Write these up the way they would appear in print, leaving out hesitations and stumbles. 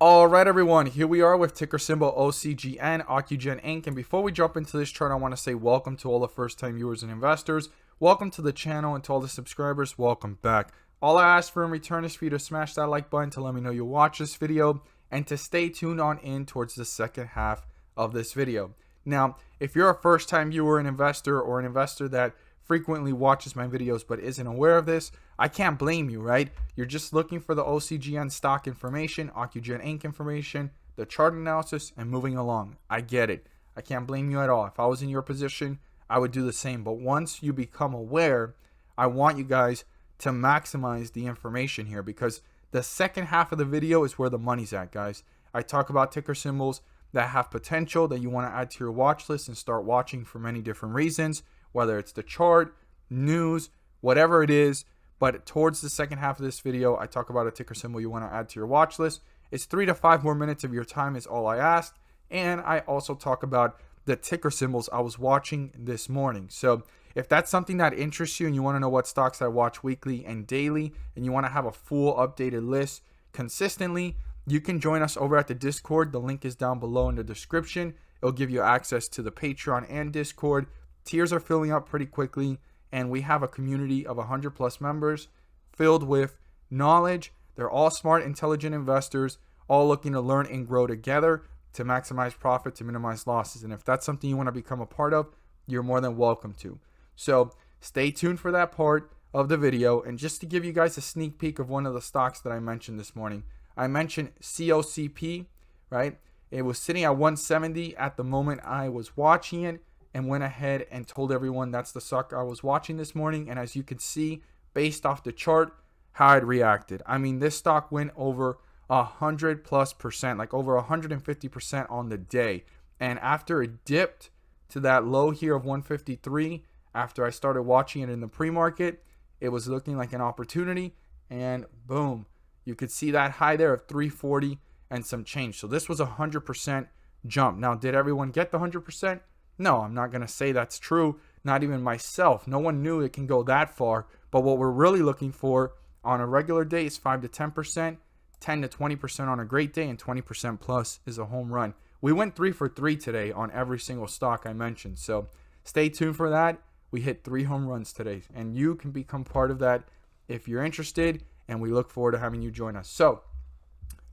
All right, everyone, here we are with ticker symbol OCGN, Ocugen Inc. And before we jump into this chart, I want to say welcome to all the first-time viewers and investors. Welcome to the channel, and to all the subscribers, welcome back. All I ask for in return is for you to smash that like button to let me know you watch this video and to stay tuned on in towards the second half of this video. Now, if you're a first-time viewer and investor, or an investor that frequently watches my videos but isn't aware of this, I can't blame you, right? You're just looking for the OCGN stock information, Ocugen Inc. information, the chart analysis, and moving along. I get it. I can't blame you at all. If I was in your position, I would do the same. But once you become aware, I want you guys to maximize the information here, because the second half of the video is where the money's at, guys. I talk about ticker symbols that have potential that you want to add to your watch list and start watching for many different reasons, whether it's the chart, news, whatever it is. But towards the second half of this video, I talk about a ticker symbol you want to add to your watch list. It's 3 to 5 more minutes of your time is all I asked. And I also talk about the ticker symbols I was watching this morning. So if that's something that interests you and you want to know what stocks I watch weekly and daily, and you want to have a full updated list consistently, you can join us over at the Discord. The link is down below in the description. It'll give you access to the Patreon and Discord. Tiers are filling up pretty quickly, and we have a community of 100 plus members filled with knowledge. They're all smart, intelligent investors, all looking to learn and grow together to maximize profit, to minimize losses. And if that's something you want to become a part of, you're more than welcome to. So stay tuned for that part of the video. And just to give you guys a sneak peek of one of the stocks that I mentioned this morning, I mentioned COCP, right? It was sitting at 170 at the moment I was watching it, and went ahead and told everyone that's the stock I was watching this morning. And as you can see, based off the chart, how it reacted. I mean, this stock went over 100+%, like over 150% on the day. And after it dipped to that low here of 153, after I started watching it in the pre-market, it was looking like an opportunity, and boom, you could see that high there of 340 and some change. So this was a 100% jump. Now, did everyone get the 100%? No, I'm not going to say that's true. Not even myself. No one knew it can go that far. But what we're really looking for on a regular day is 5 to 10%, 10 to 20% on a great day, and 20% plus is a home run. We went 3 for 3 today on every single stock I mentioned. So stay tuned for that. We hit 3 home runs today, and you can become part of that if you're interested, and we look forward to having you join us. So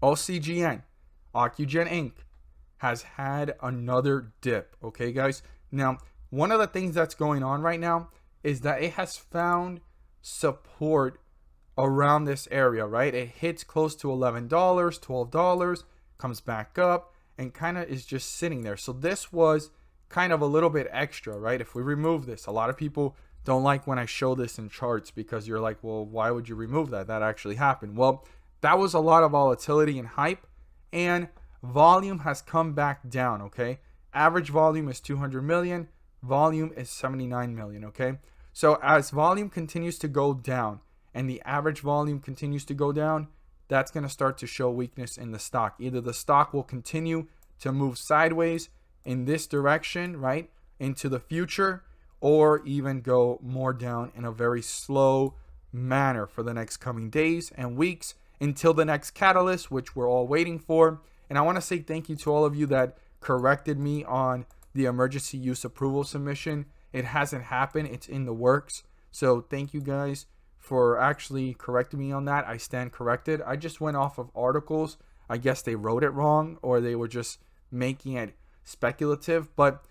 OCGN, Ocugen Inc., has had another dip. Okay, guys. Now, one of the things that's going on right now is that it has found support around this area, right? It hits close to $11, $12, comes back up, and kind of is just sitting there. So this was kind of a little bit extra, right? If we remove this, a lot of people don't like when I show this in charts, because you're like, well, why would you remove that? That actually happened. Well, that was a lot of volatility and hype, and volume has come back down. Okay, average volume is 200 million, volume is 79 million. Okay, so as volume continues to go down and the average volume continues to go down, that's going to start to show weakness in the stock. Either the stock will continue to move sideways in this direction, right, into the future, or even go more down in a very slow manner for the next coming days and weeks until the next catalyst, which we're all waiting for. And I want to say thank you to all of you that corrected me on the emergency use approval submission. It hasn't happened. It's in the works. So thank you guys for actually correcting me on that. I stand corrected. I just went off of articles. I guess they wrote it wrong, or they were just making it speculative. But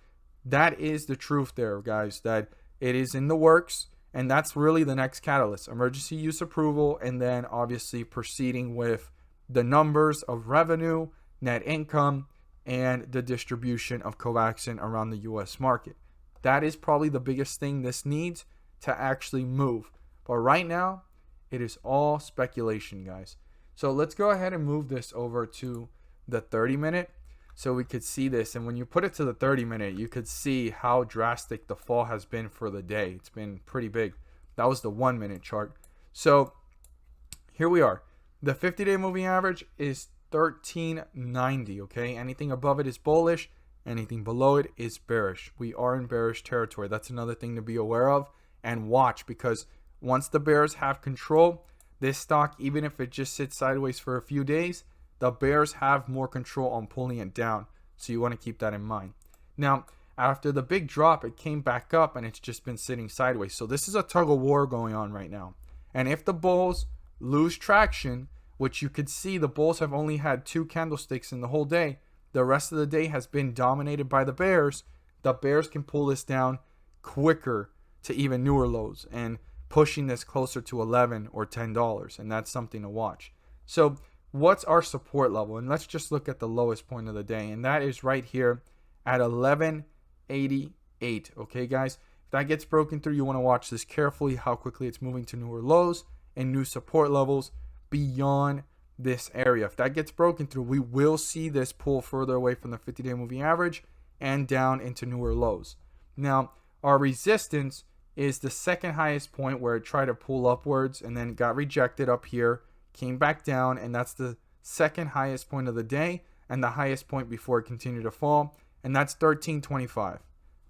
that is the truth there, guys, that it is in the works. And that's really the next catalyst. Emergency use approval, and then obviously proceeding with the numbers of revenue, net income, and the distribution of Covaxin around the US market. That is probably the biggest thing this needs to actually move. But right now, it is all speculation, guys. So let's go ahead and move this over to the 30-minute so we could see this. And when you put it to the 30-minute, you could see how drastic the fall has been for the day. It's been pretty big. That was the 1-minute chart. So here we are. The 50-day moving average is 1390. Okay, anything above it is bullish, anything below it is bearish. We are in bearish territory. That's another thing to be aware of and watch, because once the bears have control, this stock, even if it just sits sideways for a few days, the bears have more control on pulling it down. So you want to keep that in mind. Now, after the big drop, it came back up and it's just been sitting sideways. So this is a tug of war going on right now. And if the bulls lose traction, which you could see the bulls have only had 2 candlesticks in the whole day, the rest of the day has been dominated by the bears can pull this down quicker to even newer lows and pushing this closer to $11 or $10. And that's something to watch. So what's our support level? And let's just look at the lowest point of the day. And that is right here at 1188. Okay, guys, if that gets broken through, you want to watch this carefully, how quickly it's moving to newer lows and new support levels beyond this area. If that gets broken through, we will see this pull further away from the 50-day moving average and down into newer lows. Now, our resistance is the second highest point where it tried to pull upwards and then got rejected up here, came back down, and that's the second highest point of the day and the highest point before it continued to fall, and that's 1325.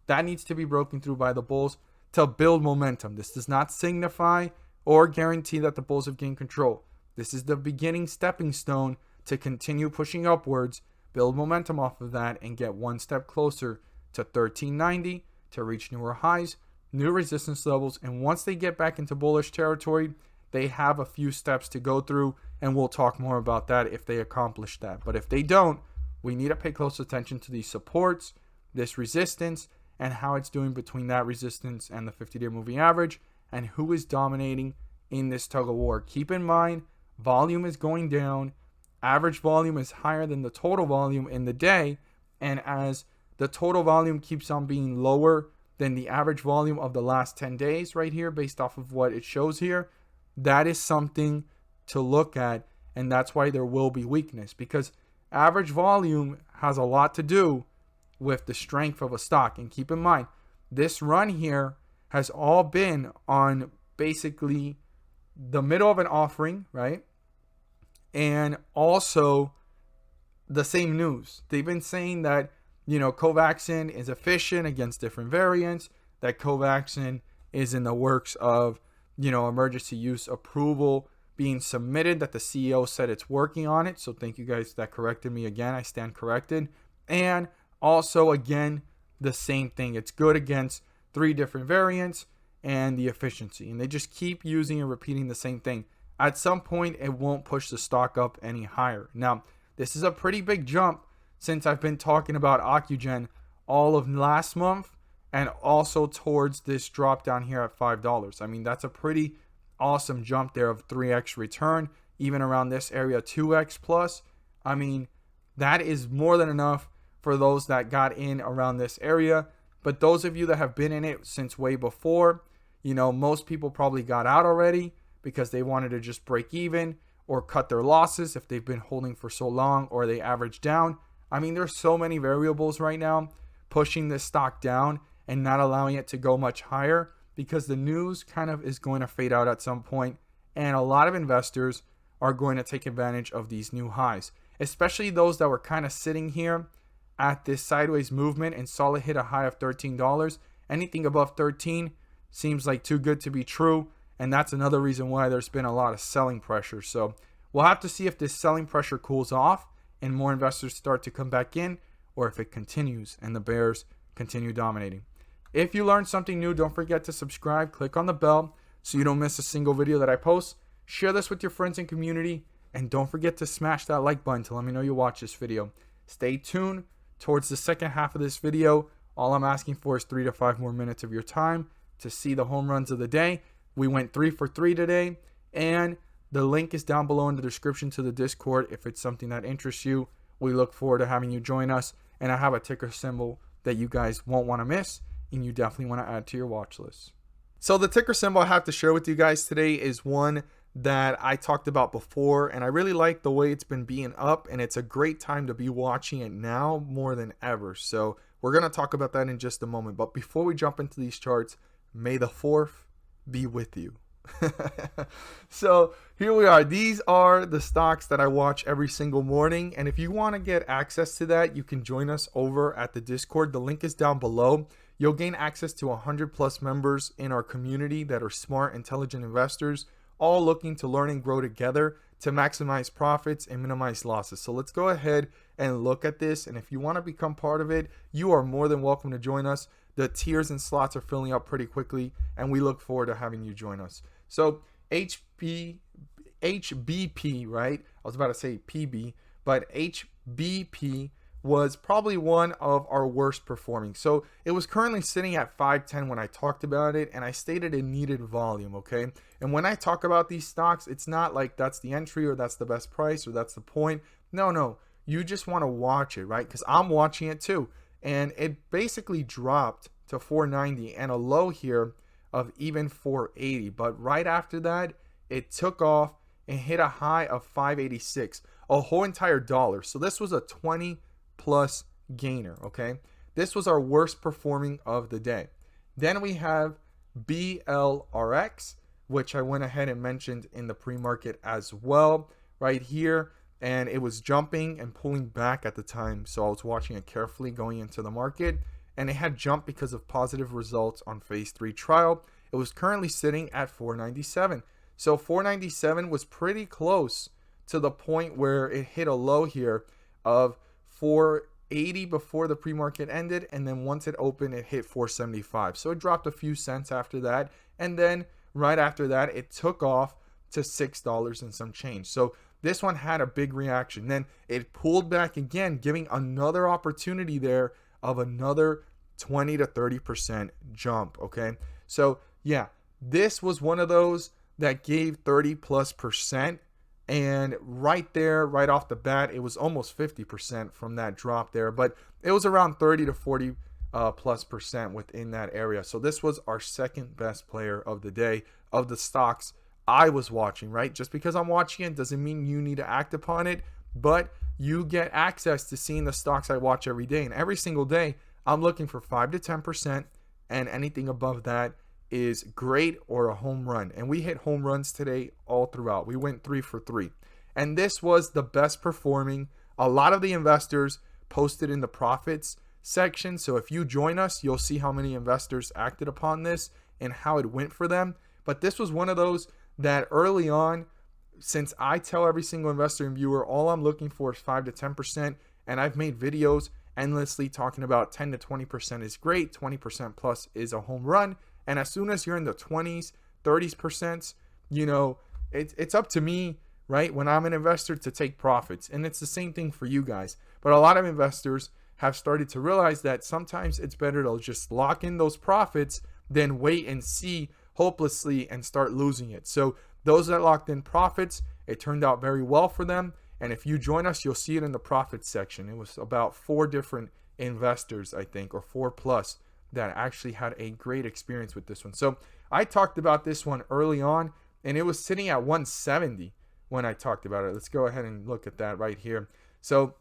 That needs to be broken through by the bulls to build momentum. This does not signify or guarantee that the bulls have gained control. This is the beginning stepping stone to continue pushing upwards, build momentum off of that, and get one step closer to 1390 to reach newer highs, new resistance levels. And once they get back into bullish territory, they have a few steps to go through, and we'll talk more about that if they accomplish that. But if they don't, we need to pay close attention to these supports, this resistance, and how it's doing between that resistance and the 50-day moving average, and who is dominating in this tug of war. Keep in mind, volume is going down. Average volume is higher than the total volume in the day. And as the total volume keeps on being lower than the average volume of the last 10 days right here, based off of what it shows here, that is something to look at. And that's why there will be weakness, because average volume has a lot to do with the strength of a stock. And keep in mind, this run here has all been on basically the middle of an offering, right? And also the same news. They've been saying that, Covaxin is efficient against different variants, that Covaxin is in the works of, emergency use approval being submitted, that the CEO said it's working on it. So thank you guys that corrected me again. I stand corrected. And also, again, the same thing. It's good against 3 different variants and the efficiency. And they just keep using and repeating the same thing. At some point, it won't push the stock up any higher. Now, this is a pretty big jump since I've been talking about Ocugen all of last month and also towards this drop down here at $5. I mean, that's a pretty awesome jump there of 3x return, even around this area, 2x plus. I mean, that is more than enough for those that got in around this area. But those of you that have been in it since way before, most people probably got out already because they wanted to just break even or cut their losses if they've been holding for so long, or they average down. I mean, there's so many variables right now pushing this stock down and not allowing it to go much higher, because the news kind of is going to fade out at some point, and a lot of investors are going to take advantage of these new highs, especially those that were kind of sitting here at this sideways movement and saw it hit a high of $13. Anything above 13 seems like too good to be true, and that's another reason why there's been a lot of selling pressure. So we'll have to see if this selling pressure cools off and more investors start to come back in, or if it continues and the bears continue dominating. If you learned something new, don't forget to subscribe, click on the bell so you don't miss a single video that I post. Share this with your friends and community, and don't forget to smash that like button to let me know you watch this video. Stay tuned towards the second half of this video. All I'm asking for is 3 to 5 more minutes of your time to see the home runs of the day. We went 3 for 3 today, and the link is down below in the description to the Discord if it's something that interests you. We look forward to having you join us, and I have a ticker symbol that you guys won't want to miss, and you definitely want to add to your watch list. So the ticker symbol I have to share with you guys today is one that I talked about before, and I really like the way it's been being up, and it's a great time to be watching it now more than ever. So we're going to talk about that in just a moment. But before we jump into these charts, may the 4th be with you. So here we are. These are the stocks that I watch every single morning, and if you want to get access to that, you can join us over at the Discord. The link is down below. You'll gain access to 100+ members in our community that are smart, intelligent investors, all looking to learn and grow together to maximize profits and minimize losses. So let's go ahead and look at this. And if you want to become part of it, you are more than welcome to join us. The tiers and slots are filling up pretty quickly, and we look forward to having you join us. So HBP, right? I was about to say PB, but HBP was probably one of our worst performing. So it was currently sitting at 510 when I talked about it, and I stated it needed volume, okay? And when I talk about these stocks, it's not like that's the entry or that's the best price or that's the point. No. You just want to watch it, right? Because I'm watching it too. And it basically dropped to 490 and a low here of even 480. But right after that, it took off and hit a high of 586, a whole entire dollar. So this was a 20 plus gainer, okay? This was our worst performing of the day. Then we have Blrx, which I went ahead and mentioned in the pre-market as well, right here. And it was jumping and pulling back at the time. So I was watching it carefully going into the market. And it had jumped because of positive results on phase 3 trial. It was currently sitting at 497. So 497 was pretty close to the point where it hit a low here of 480 before the pre-market ended. And then once it opened, it hit 475. So it dropped a few cents after that. And then right after that, it took off to $6 and some change. So this one had a big reaction. Then it pulled back again, giving another opportunity there of another 20 to 30% jump, okay? So yeah, this was one of those that gave 30 plus percent. And right there, right off the bat, it was almost 50% from that drop there. But it was around 30 to 40 plus percent within that area. So this was our second best player of the day of the stocks I was watching, right? Just because I'm watching it doesn't mean you need to act upon it, but you get access to seeing the stocks I watch every day. And every single day, I'm looking for 5 to 10%, and anything above that is great or a home run. And we hit home runs today all throughout. We went 3 for 3. And this was the best performing. A lot of the investors posted in the profits section. So if you join us, you'll see how many investors acted upon this and how it went for them. But this was one of those that early on, since I tell every single investor and viewer, all I'm looking for is 5 to 10%. And I've made videos endlessly talking about 10 to 20% is great. 20% plus is a home run. And as soon as you're in the 20s, 30%, you know, it's up to me, right? When I'm an investor to take profits. And it's the same thing for you guys. But a lot of investors have started to realize that sometimes it's better to just lock in those profits than wait and see hopelessly and start losing it. So those that locked in profits, it turned out very well for them. And if you join us, you'll see it in the profits section. It was about 4 different investors, I think, or 4 plus that actually had a great experience with this one. So I talked about this one early on, and it was sitting at 170 when I talked about it. Let's go ahead and look at that right here. So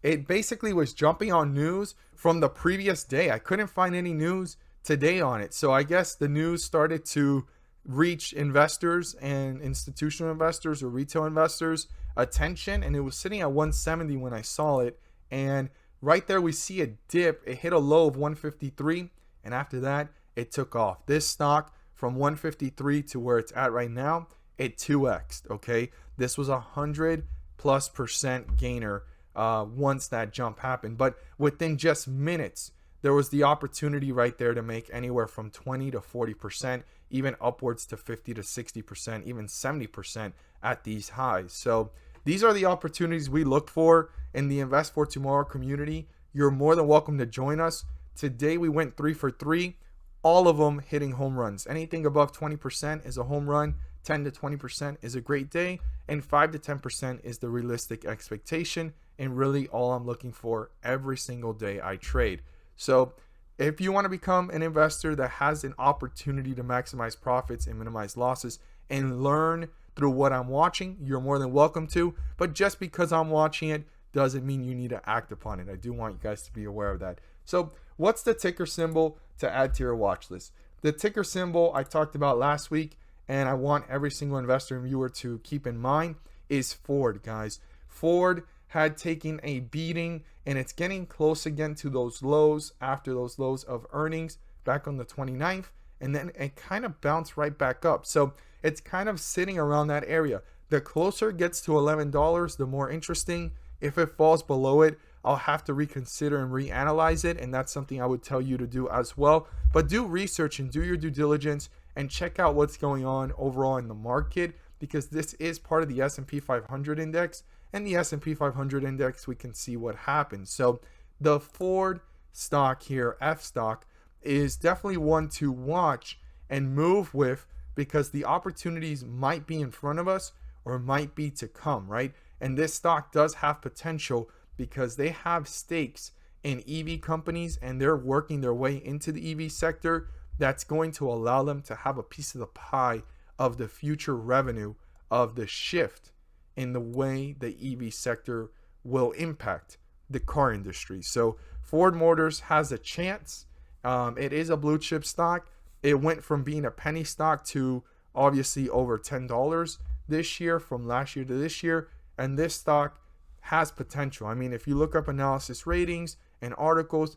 it basically was jumping on news from the previous day. I couldn't find any news today on it. So I guess the news started to reach investors and institutional investors or retail investors attention, and it was sitting at 170 when I saw it. And right there we see a dip. It hit a low of 153, and after that it took off. This stock from 153 to where it's at right now, it 2x'd, okay? This was 100+% gainer once that jump happened. But within just minutes, there was the opportunity right there to make anywhere from 20 to 40%, even upwards to 50 to 60%, even 70% at these highs. So these are the opportunities we look for in the Invest for Tomorrow community. You're more than welcome to join us. Today we went 3 for 3, all of them hitting home runs. Anything above 20% is a home run, 10 to 20% is a great day, and 5 to 10% is the realistic expectation, and really all I'm looking for every single day I trade. So if you want to become an investor that has an opportunity to maximize profits and minimize losses and learn through what I'm watching, you're more than welcome to. But just because I'm watching it doesn't mean you need to act upon it. I do want you guys to be aware of that. So what's the ticker symbol to add to your watch list? The ticker symbol I talked about last week, and I want every single investor and viewer to keep in mind, is Ford, guys. Ford had taken a beating, and it's getting close again to those lows after those lows of earnings back on the 29th, and then it kind of bounced right back up. So it's kind of sitting around that area. The closer it gets to $11, the more interesting. If it falls below it, I'll have to reconsider and reanalyze it, and that's something I would tell you to do as well. But do research and do your due diligence and check out what's going on overall in the market, because this is part of the S&P 500 index, and the S&P 500 index, we can see what happens. So the Ford stock here, F stock, is definitely one to watch and move with, because the opportunities might be in front of us or might be to come, right? And this stock does have potential because they have stakes in EV companies and they're working their way into the EV sector. That's going to allow them to have a piece of the pie of the future revenue of the shift in the way the EV sector will impact the car industry. So Ford Motors has a chance. It is a blue chip stock. It went from being a penny stock to obviously over $10 this year, from last year to this year. And this stock has potential. I mean, if you look up analysis ratings and articles,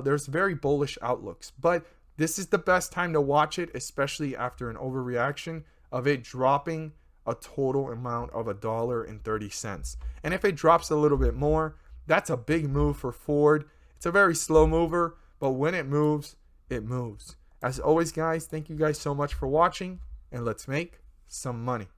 there's very bullish outlooks. But this is the best time to watch it, especially after an overreaction of it dropping a total amount of $1.30. And if it drops a little bit more, that's a big move for Ford. It's a very slow mover, but when it moves, it moves. As always, guys, thank you guys so much for watching, and let's make some money.